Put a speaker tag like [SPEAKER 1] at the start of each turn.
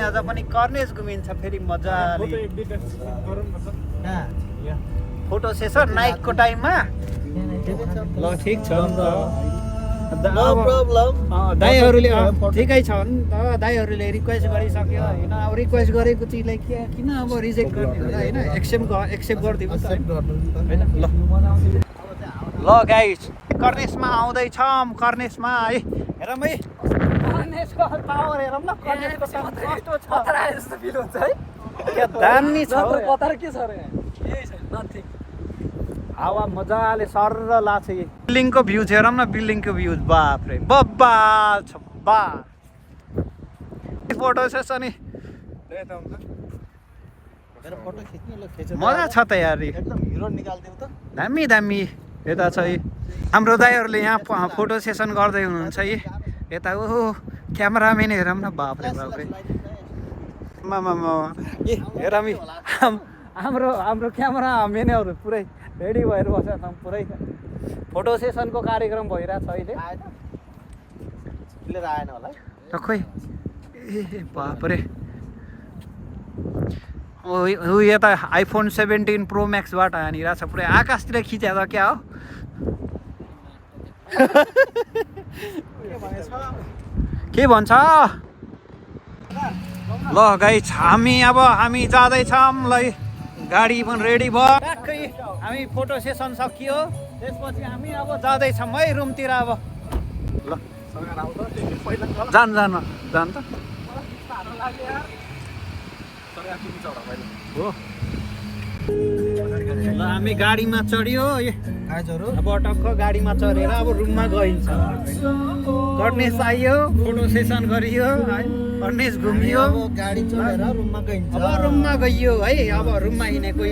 [SPEAKER 1] आज पनि कर्नेस घुमिन्छ फेरि मजाले फोटो सेसन नाइटको टाइममा ल ठिक छ नि त दाइहरूले ठिकै छ नि त दाइहरूले रिक्वेस्ट गरिसक्यो होइन अब रिक्वेस्ट गरेको चिजलाई किन अब रिजेक्ट गर्ने होला होइन एक्सेप्ट गरिदिनु त होइन ल गाइस कर्नेसमा आउँदैछौँ कर्नेसमा है हेरौँ है कर्नेसको टावर हेरौँ न कर्नेसको टावर कस्तो छ जस्तो फिल हुन्छ है क्या दामी छ कतार के छ रे यही छ नथिङ हावा मजाले सरर लाग्छ यी बिल्डिङको भ्यू हेरौँ न बिल्डिङको भ्यू बाप रे बब्बा छ बा फोटो सेसन नि मजा छ त यार एकदम हिरो निकाल्दिउ त दामी दामी यता छ है हाम्रो दाइहरूले यहाँ फोटो सेसन गर्दै हुनुहुन्छ है यता ओहो क्यामेराम्यान हेरौँ न बाप रे हेरौँ हाम्रो क्यामेराम्यानहरू पुरै रेडी भएर बसेका छौँ पुरै फोटो सेसनको कार्यक्रम भइरहेछ अहिले आएन होला त खोइ ए बाप रे ऊ यता आइफोन 17 प्रो म्याक्सबाट हानिरहेछ पुरै आकाशतिर खिच्या त क्या हो के भन्छ ल गाइस हामी जाँदैछौँ ल गाडी पनि रेडी भयो ट्याक्कै हामी फोटो सेसन सकियो त्यसपछि हामी अब जाँदैछौँ है रुमतिर अब ल जान त हो ल हामी गाडीमा चढ्यो अब टक्क गाडीमा चढेर अब रुममा गइन्छ कर्नेस आइयो फोटो सेसन गरियो है कर्नेस घुमियो गाडी चढेर रुममा गइन्छ अब रुममा गइयो है अब रुममा हिँडेको